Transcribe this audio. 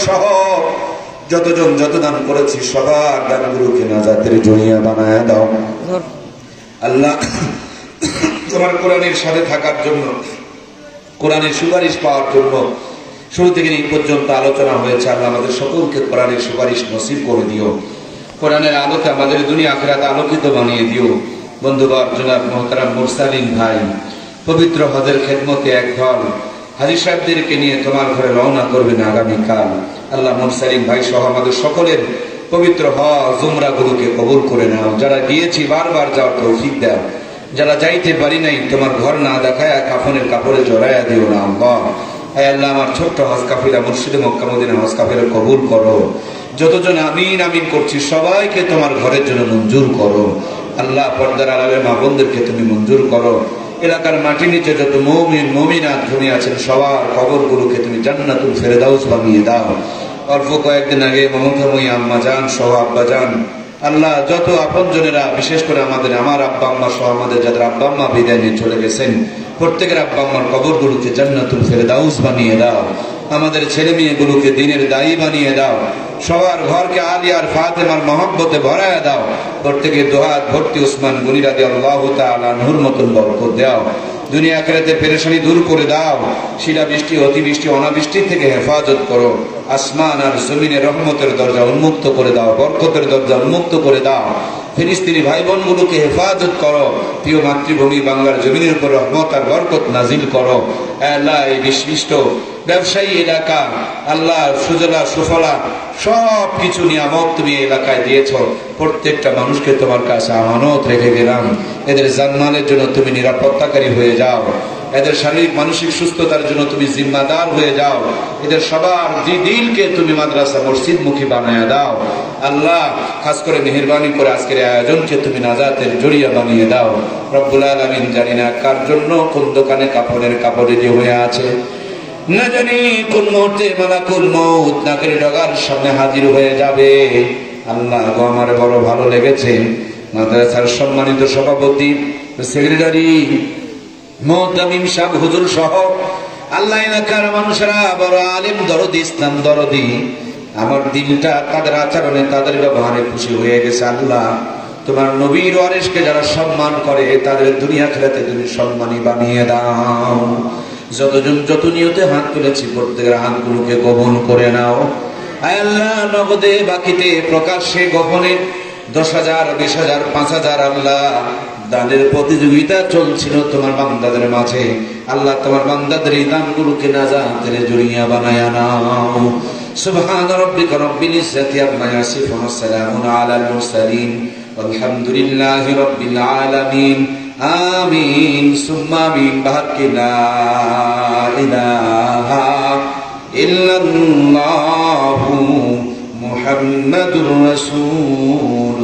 সহ যতজন যত দান করেছি সবার দানগুলোকে নাজাতের জড়িয়া বানায় দাও আল্লাহ। তোমার কোরআনের সাথে থাকার জন্য, কোরআনের সুপারিশ পাওয়ার জন্য শুরু থেকে এই পর্যন্ত আলোচনা হয়েছে। আল্লাহ আমাদের সকলকে কোরআনের সুপারিশ নসিব করে দিও। কোরআনের আলোতে আমাদের দুনিয়া আখিরাত আলোকিত বানিয়ে দিও। বন্ধুগণ, জনাব মুহতারাম মুরসালিন ভাই পবিত্র হজের খেদমতে একদল হাজী সাহেবদেরকে নিয়ে তোমার ঘরে রওনা করবেন আগামীকাল। আল্লাহ মুরসালিন ভাই সহ আমাদের সকলের পবিত্র হজ উমরাগুলোকে কবুল করে নাও। যারা গিয়েছি বারবার যাওয়ার তৌফিক দাও, যারা যাইতে পারি নাই তোমার ঘর না দেখায় কাফনের কাপড়ে জড়াইয়া দিও না আল্লাহ। হে আল্লাহ, আমার ছোট্ট হজ কাফিলা মুর্শিদে মক্কা মদিনা হজ কাফিলা কবুল করো। যতজন আমিন আমিন করছি সবাইকে তোমার ঘরের জন্য মঞ্জুর করো আল্লাহ। পর্দার আড়ালের মা বোনদেরকে তুমি মঞ্জুর করো। এলাকার মাটি নিচে যত মুমিন মুমিনাত ধনী আছেন সবার কবরগুলোকে তুমি জান্নাতুল ফেরদাউস বানিয়ে দাও। অল্প কয়েকদিন আগে মমতাময়ী আম্মা জান সহ আব্বা জান আল্লাহ, যত আপনজনেরা বিশেষ করে আমার আব্বা আম্মা সহ আমাদের যাদের আব্বা আম্মা বিদায় নিয়ে চলে গেছেন প্রত্যেকের আব্বা আম্মার কবরগুলোকে জান্নাতুল ফেরদাউস বানিয়ে দাও। আমাদের ছেলে মেয়েগুলোকে দিনের দায়ী বানিয়ে দাও। সবার ঘরকে আলী আর ফাতেমার মহব্বতে ভরায় দাও। প্রত্যেকের দোহাত ভর্তি উসমান গনি রাদিয়াল্লাহু তাআলা আনহুর মতন বরকত দাও। দুনিয়া আখিরাতে পেরেশানি দূর করে দাও। শিলা বৃষ্টি অতিবৃষ্টি অনাবৃষ্টি থেকে হেফাজত করো। আসমান আর জমিনে রহমতের দরজা উন্মুক্ত করে দাও, বরকতের দরজা উন্মুক্ত করে দাও। ফিলিস্তিনি ভাই বোনগুলোকে হেফাজত করো। প্রিয় মাতৃভূমি বাংলার জমিনের উপর রহমত আর বরকত নাজিল করো। আল্লাহ, এই বিশিষ্ট ব্যবসায়ী এলাকা আল্লাহ সুজলা সুফলা সব কিছু নিয়ামত তুমি এলাকায় দিয়েছ। প্রত্যেকটা মানুষকে তোমার কাছে আমানত রেখে গেলাম। এদের জানমালের জন্য তুমি নিরাপত্তাকারী হয়ে যাও। এদের শারীরিক মানসিক সুস্থতার জন্য তুমি জিম্মাদার হয়ে যাও। এদের সবার দিলকে তুমি মাদ্রাসা মসজিদ মুখী বানায় দাও আল্লাহ। খাস করে মেহেরবানি করে আজকের আয়োজনকে তুমি নাজাতের জড়িয়া বানিয়ে দাও রব্বুল আলামিন। জানি না কার জন্য কোন দোকানে কাপড়ের কাপড় রেডি হয়ে আছে, না জানি কোন মুহূর্তে মালাকুল মউত নাকের ডগার সামনে হাজির হয়ে যাবে। আল্লাহ গো, আমার বড় ভালো লেগেছে মাদ্রাসার সম্মানিত সভাপতি সেক্রেটারি মুহতামিম সাহেব হুজুর সহ আল্লাহ এলাকার মানুষেরা বড় আলেম দরদি ইসলাম দরদি। আমার দিলটা তাদের আচরণে তাদের ব্যবহারে খুশি হয়ে গেছে আল্লাহ। তোমার নবীর ওয়ারিসকে যারা সম্মান করে তাদের দুনিয়া আখিরাতে তুমি সম্মানী বানিয়ে দাও। যতজন যত নিয়তে হাত তুলেছি প্রত্যেকের হাতগুলোকে গোপন করে নাও আল্লাহ। নগদে বাকিতে প্রকাশ্যে গোপনে 10,000 20,000 5,000 আল্লাহ দানের প্রতিযোগিতা চলছিল তোমার বান্দাদের মাঝে আল্লাহ। তোমার বান্দাদের এই দানগুলোকে নাজাতের জড়িয়া বানায়া নাও। সুবহান রাব্বিকা রাব্বিল ইজ্জাতি আম্মা ইয়াসিফুন ওয়া সালামুন আলাল মুরসালিন ওয়ালহামদুলিল্লাহি রাব্বিল আলামিন। আমিন সুম্মা আমিন। বাহাক্কি লা ইলাহা ইল্লাল্লাহু মুহাম্মাদুর রাসূলুল্লাহ।